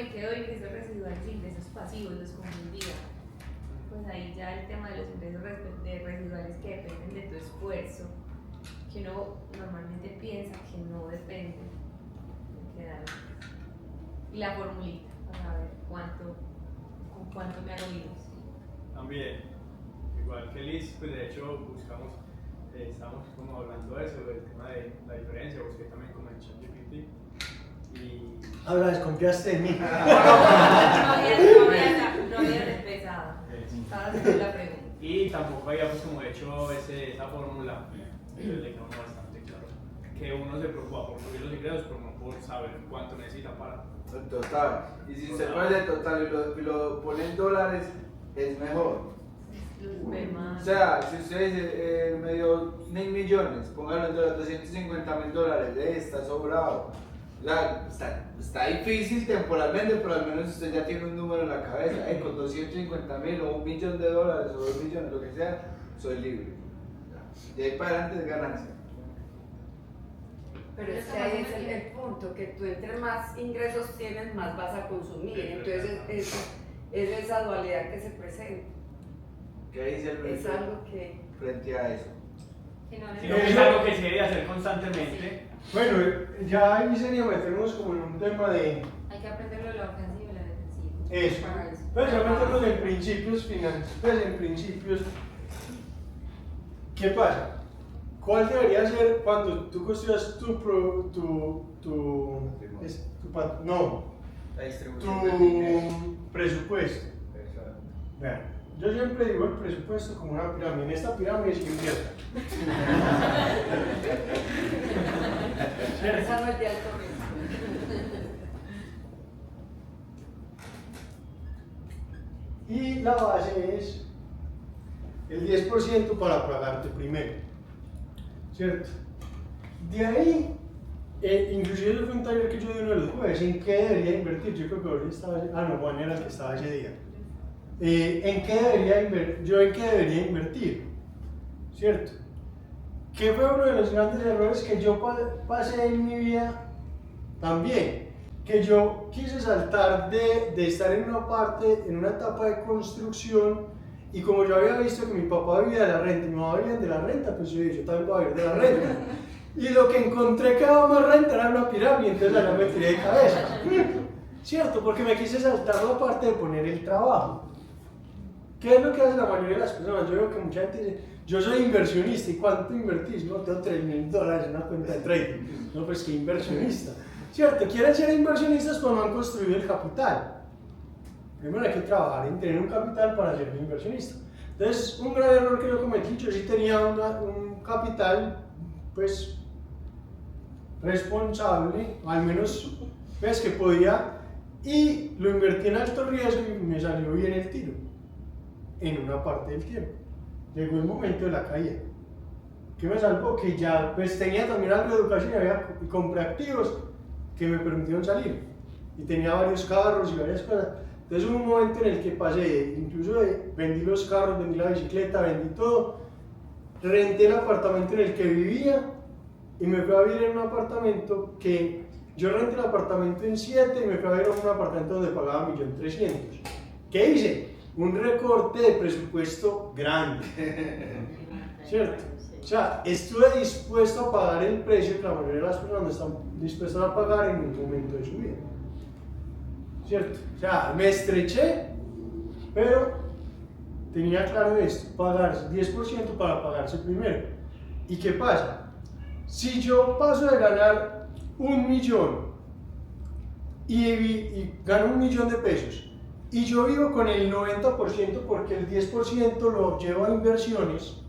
me quedo ingresos residuales e ingresos pasivos, los confundía. Pues ahí ya el tema de los ingresos residuales que dependen de tu esfuerzo, que uno normalmente piensa que no depende. Y la formulita para ver con cuánto me hago libres. También, igual que Liz, pues de hecho buscamos, estamos como hablando de eso, del tema de la diferencia, busqué también como en ChatGPT y... Ahora desconfiaste de mí. No había empezado. Estaba haciendo la pregunta. Y tampoco habíamos como hecho esa fórmula, entonces le quedó bastante claro que uno se preocupa por subir los ingresos, pero no por saber cuánto necesita para... Total. Y si usted pone el total y lo pone en dólares, es mejor. O sea, si usted dice, me dio 1.000 millones, póngalo en dólares, $250.000, está sobrado. Está difícil temporalmente, pero al menos usted ya tiene un número en la cabeza. Con 250.000 o $1 millón o $2 millones, lo que sea, soy libre. De ahí para adelante es ganancia. Pero es que ahí es el punto, que tú entre más ingresos tienes, más vas a consumir. Entonces es esa dualidad que se presenta. ¿Qué dice el Es algo que... frente a eso? Sino que es algo que se debe hacer constantemente. Bueno, ya ahí sería meternos como en un tema de Hay que aprenderlo de la ofensiva y la defensiva. eso. Pues ya meternos en principios financieros, pues en principios. ¿Qué pasa? ¿Cuál debería ser cuando tú construyas La distribución del dinero. tu presupuesto? Exacto. Vean, yo siempre digo el presupuesto como una pirámide. En esta pirámide se invierta. Esa no es de alto riesgo. Y la base es el 10% para pagarte primero, ¿cierto? De ahí, inclusive yo fue un taller que yo di uno de los jueves, ¿en qué debería invertir? Yo creo que hoy estaba, Juan era el que estaba ese día. ¿En qué debería invertir? ¿Cierto? ¿Qué fue uno de los grandes errores que yo pasé en mi vida también? Que yo quise saltar de estar en una etapa de construcción, y como yo había visto que mi papá vivía de la renta y mi mamá vivía de la renta, pues yo también voy a vivir de la renta. Y lo que encontré que daba más renta era una pirámide, entonces allá me tiré de cabeza. ¿Cierto? Porque me quise saltar la parte de poner el trabajo. ¿Qué es lo que hace la mayoría de las personas? Yo veo que mucha gente dice, yo soy inversionista, ¿y cuánto invertís? No, tengo $3.000 en una cuenta de trading. No, pues que inversionista. ¿Cierto? Quieren ser inversionistas, pero no han construido el capital. Primero hay que trabajar en tener un capital para ser un inversionista. Entonces, un gran error que yo cometí, yo sí tenía un capital, pues, responsable, al menos, pues, que podía, y lo invertí en alto riesgo y me salió bien el tiro, en una parte del tiempo. Llegó el momento de la caída. ¿Qué me salvó? Que ya, pues, tenía también algo de educación y compré activos que me permitieron salir. Y tenía varios carros y varias cosas. Entonces hubo un momento en el que pasé, incluso vendí los carros, vendí la bicicleta, vendí todo, renté el apartamento en el que vivía y me fui a vivir en un apartamento que yo renté el apartamento en 7 y me fui a vivir en un apartamento donde pagaba 1.300.000. ¿Qué hice? Un recorte de presupuesto grande, ¿cierto? O sea, estuve dispuesto a pagar el precio que la mayoría de las personas no están dispuestas a pagar en un momento de su vida. ¿Cierto? O sea, me estreché, pero tenía claro esto, pagar 10% para pagarse primero. ¿Y qué pasa? Si yo paso de ganar 1 millón y gano 1 millón de pesos, y yo vivo con el 90% porque el 10% lo llevo a inversiones,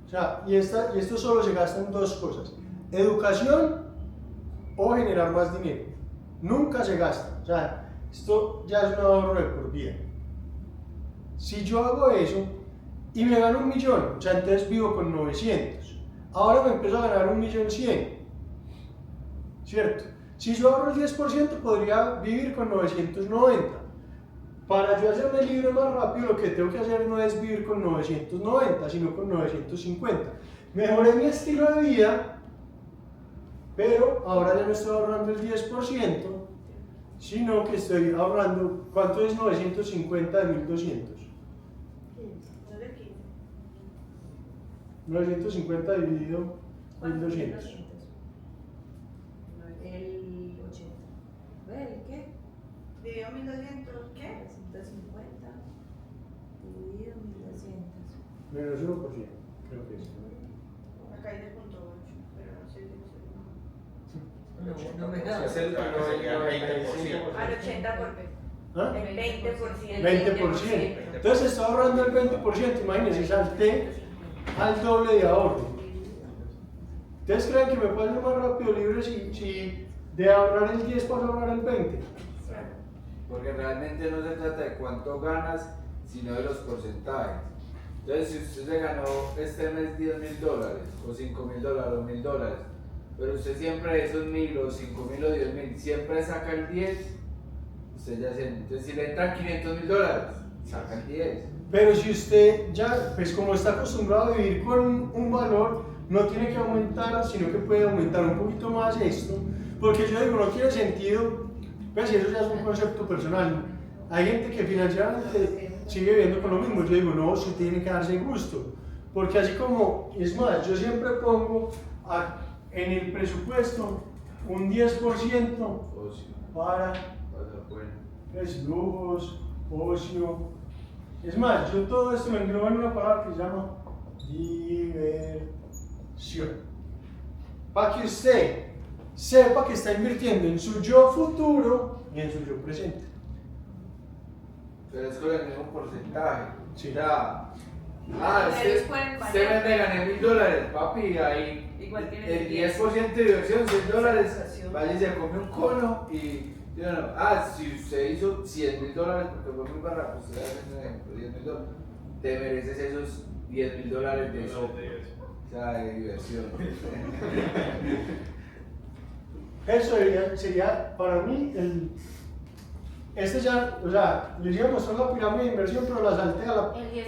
o sea, y esto solo se gasta en 2 cosas, educación o generar más dinero. Nunca se gasta, o sea, esto ya es un ahorro de por vida. Si yo hago eso y me gano 1 millón, o sea, entonces vivo con 900. Ahora me empiezo a ganar 1.100.000, ¿cierto? Si yo ahorro el 10%, podría vivir con 990. Para yo hacerme libre más rápido, lo que tengo que hacer no es vivir con 990, sino con 950. Mejoré mi estilo de vida, pero ahora ya no estoy ahorrando el 10%, sino que estoy ahorrando, ¿cuánto es 950 de 1200? 950 dividido 1200. El 80. ¿Ve el qué? Dividido 1200, ¿qué? 350 dividido 1200. Menos 1%, creo que es. Acá hay de punto 8, pero no sé si No me da. Es el 95%. al 80 por ¿Ah? el 20%. 20%. Entonces estoy ahorrando el 20%, imagínense, salté al doble de ahorro. ¿Ustedes creen que me puede ser más rápido libre si de ahorrar el 10 paso a ahorrar el 20? Porque realmente no se trata de cuánto ganas, sino de los porcentajes. Entonces, si usted se ganó este mes $10.000, o $5.000, o $1.000, pero usted siempre de esos 1.000, o 5.000, o 10.000, siempre saca el 10, usted ya se. Entonces, si le entran $500.000, saca el 10. Pero si usted ya, pues como está acostumbrado a vivir con un valor, no tiene que aumentar, sino que puede aumentar un poquito más esto, porque yo digo, no tiene sentido, pues eso ya es un concepto personal. Hay gente que financieramente sigue viviendo con lo mismo, yo digo, no, usted tiene que darse gusto, porque así como, es más, yo siempre pongo en el presupuesto un 10% Ocio. para Bueno. pues, lujos, ocio. Es más, yo todo esto lo englobo en una palabra que se llama diversión. Para que usted sepa que está invirtiendo en su yo futuro y en su yo presente. Pero es con el mismo porcentaje. Sí. O sea, Ellos pueden usted me gané $1.000, papi, ahí Igual tiene el 10% de diversión, $100, vaya y se come un cono y. Si usted hizo $100.000 porque fue muy barato, usted hace un ejemplo, $10.000, te mereces esos $10.000 de eso. O sea, de diversión. Eso sería para mí este ya, o sea, les iba a mostrar la pirámide de inversión, pero la salté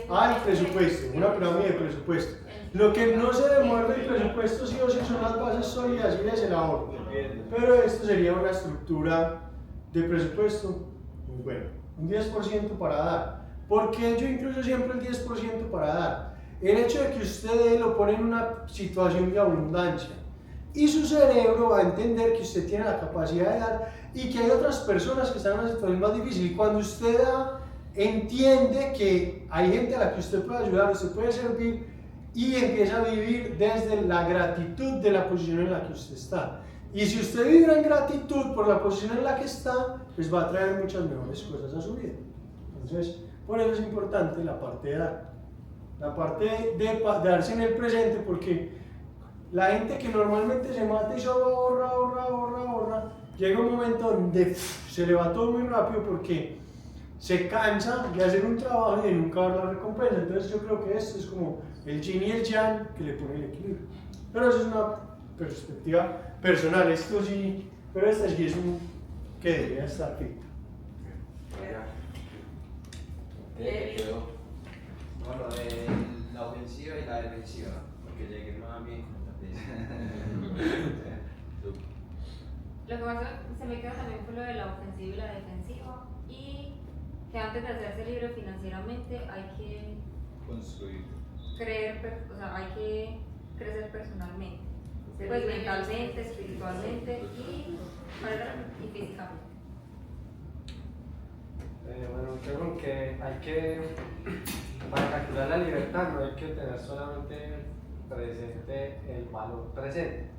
al presupuesto, una pirámide de presupuesto. Lo que no se demueve el presupuesto sí o sí son las bases sólidas y es el ahorro. Pero esto sería una estructura de presupuesto muy buena. Un 10% para dar. ¿Por qué yo incluyo siempre el 10% para dar? El hecho de que usted lo pone en una situación de abundancia. Y su cerebro va a entender que usted tiene la capacidad de dar y que hay otras personas que están en una situación más difícil. Y cuando usted da, entiende que hay gente a la que usted puede ayudar, usted puede servir y empieza a vivir desde la gratitud de la posición en la que usted está. Y si usted vibra en gratitud por la posición en la que está, pues va a traer muchas mejores cosas a su vida. Entonces, por eso es importante la parte de dar. La parte de darse en el presente, porque la gente que normalmente se mata y solo ahorra, llega un momento donde se le va todo muy rápido porque se cansa de hacer un trabajo y de nunca dar la recompensa. Entonces yo creo que esto es como el yin y el yang que le pone el equilibrio. Pero eso es una perspectiva personal, esto sí, pero esta sí es un que debería estar fit. No, lo de la ofensiva y la defensiva, porque llegué más bien con Lo que más se me queda también fue lo de la ofensiva y la defensiva, y que antes de hacerse libre financieramente hay que Construir. hay que crecer personalmente, pues mentalmente, espiritualmente y físicamente. Bueno, creo que hay que, para calcular la libertad, no hay que tener solamente presente el valor presente,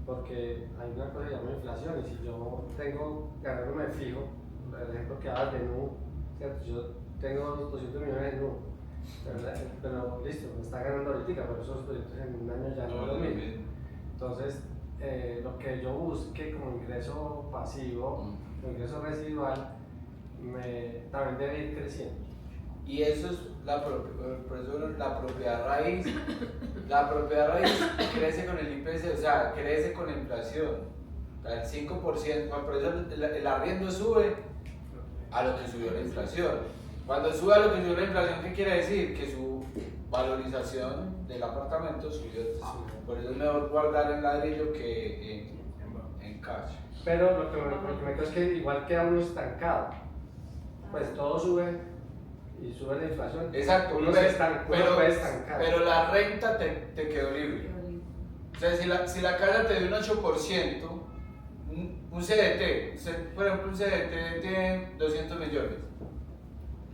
porque hay una cosa que se llama inflación, y si yo tengo ganándome fijo, el ejemplo que dabas de NU, ¿cierto? Yo tengo 200 millones de NU, pero listo, me está ganando ahorita, pero esos proyectos en un año ya no es lo mismo. Entonces, lo que yo busque como ingreso pasivo, como ingreso residual, también debe ir creciendo. Y eso es por eso la propiedad raíz. La propiedad raíz crece con el IPC, o sea, crece con la inflación. O sea, el 5%, por eso el arriendo sube a lo que subió la inflación. Cuando sube a lo que subió la inflación, ¿qué quiere decir? Que su valorización del apartamento subió. Por eso es mejor guardar en ladrillo que en cash. Pero lo que me creo es que igual queda uno estancado. Pues todo sube y sube la inflación. Exacto, Uno se puede estancar. pero la renta te quedó libre. O sea, si la casa te dio un 8%, un CDT, por ejemplo, un CDT tiene 200 millones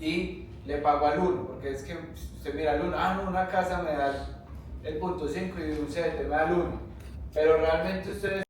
y le pago al 1, porque es que usted mira al 1, no, una casa me da el 0.5 y un CDT me da el 1, pero realmente ustedes